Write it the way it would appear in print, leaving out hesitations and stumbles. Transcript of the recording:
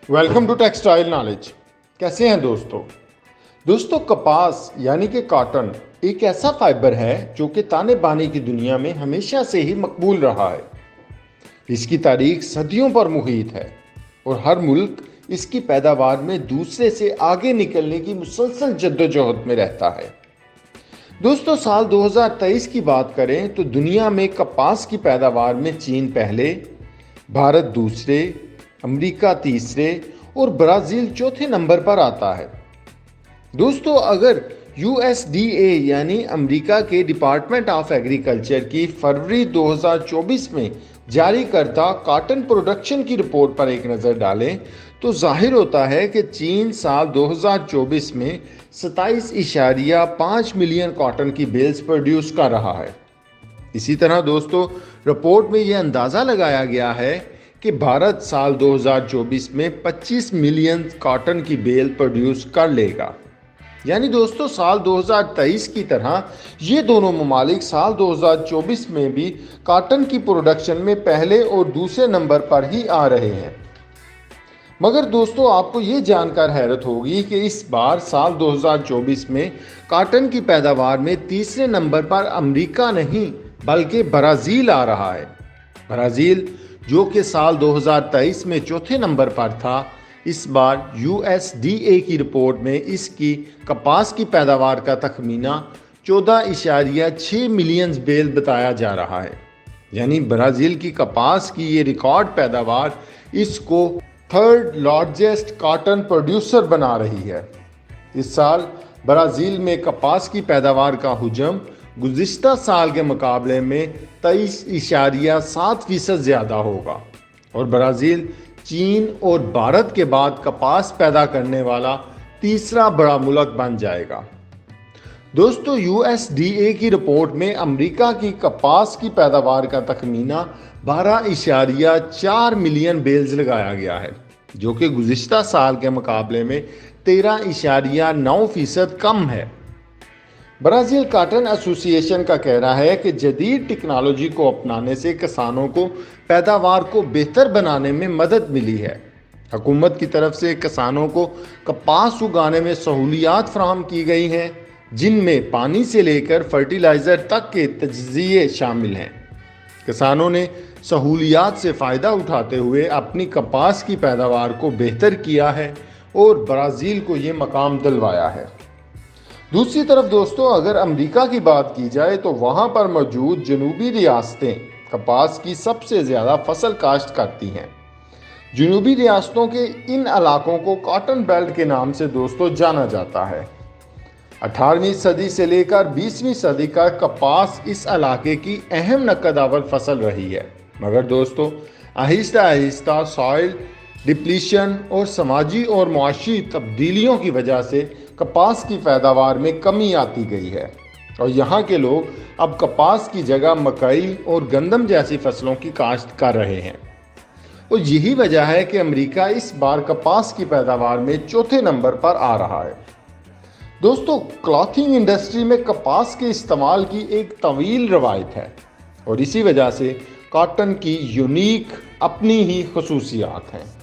Welcome to textile knowledge. कैसे हैं दोस्तों कपास यानी कि कॉटन एक ऐसा फाइबर है जो कि ताने बाने की दुनिया में हमेशा से ही मकबूल रहा है। इसकी तारीख सदियों पर मुहित है और हर मुल्क इसकी पैदावार में दूसरे से आगे निकलने की मुसलसल जद्दोजहद में रहता है। दोस्तों साल 2023 की बात करें तो दुनिया में कपास की पैदावार में चीन पहले, भारत दूसरे, अमेरिका तीसरे और ब्राज़ील चौथे नंबर पर आता है। दोस्तों अगर USDA यानी अमेरिका के डिपार्टमेंट ऑफ एग्रीकल्चर की फरवरी 2024 में जारी करता कॉटन प्रोडक्शन की रिपोर्ट पर एक नज़र डालें तो जाहिर होता है कि चीन साल 2024 में 27.5 मिलियन कॉटन की बेल्स प्रोड्यूस कर रहा है। इसी तरह दोस्तों रिपोर्ट में यह अंदाज़ा लगाया गया है कि भारत साल 2024 में 25 मिलियन कॉटन की बेल प्रोड्यूस कर लेगा। यानी दोस्तों साल 2023 की तरह ये दोनों ममालिक साल 2024 में भी कॉटन की प्रोडक्शन में पहले और दूसरे नंबर पर ही आ रहे हैं। मगर दोस्तों आपको ये जानकर हैरत होगी कि इस बार साल 2024 में कॉटन की पैदावार में तीसरे नंबर पर अमेरिका नहीं बल्कि ब्राज़ील आ रहा है। ब्राज़ील जो कि साल 2023 में चौथे नंबर पर था, इस बार USDA की रिपोर्ट में इसकी कपास की पैदावार का तखमीना 14.6 मिलियन बेल बताया जा रहा है। यानी ब्राज़ील की कपास की ये रिकॉर्ड पैदावार इसको थर्ड लार्जेस्ट कॉटन प्रोड्यूसर बना रही है। इस साल ब्राज़ील में कपास की पैदावार का हुजम गुज़िश्ता साल के मुकाबले में 23.7% ज़्यादा होगा और ब्राज़ील चीन और भारत के बाद कपास पैदा करने वाला तीसरा बड़ा मुल्क बन जाएगा। दोस्तों USDA की रिपोर्ट में अमेरिका की कपास की पैदावार का तखमीना 12.4 मिलियन बेल्स लगाया गया है, जो कि गुज़िश्ता साल के मुकाबले में 13.9% कम है। ब्राज़ील कॉटन एसोसिएशन का कहना है कि जदीद टेक्नोलॉजी को अपनाने से किसानों को पैदावार को बेहतर बनाने में मदद मिली है। हुकूमत की तरफ से किसानों को कपास उगाने में सहूलियात फराहम की गई हैं, जिनमें पानी से लेकर फर्टिलाइज़र तक के तजज़िये शामिल हैं। किसानों ने सहूलियात से फ़ायदा उठाते हुए अपनी कपास की पैदावार को बेहतर किया है और ब्राज़ील को ये मकाम दिलवाया है। दूसरी तरफ दोस्तों अगर अमेरिका की बात की जाए तो वहाँ पर मौजूद जनूबी रियासतें कपास की सबसे ज़्यादा फसल काश्त करती हैं। जनूबी रियासतों के इन इलाकों को कॉटन बेल्ट के नाम से दोस्तों जाना जाता है। 18वीं सदी से लेकर 20वीं सदी का कपास इस इलाके की अहम नकद-आवर फसल रही है। मगर दोस्तों आहिस्ता आहिस्ता सॉइल डिप्लीशन और समाजी और मुआशी तब्दीलियों की वजह से कपास की पैदावार में कमी आती गई है और यहाँ के लोग अब कपास की जगह मकई और गंदम जैसी फसलों की काश्त कर रहे हैं। और यही वजह है कि अमेरिका इस बार कपास की पैदावार में चौथे नंबर पर आ रहा है। दोस्तों क्लॉथिंग इंडस्ट्री में कपास के इस्तेमाल की एक तवील रवायत है और इसी वजह से कॉटन की यूनिक अपनी ही खसूसियात हैं।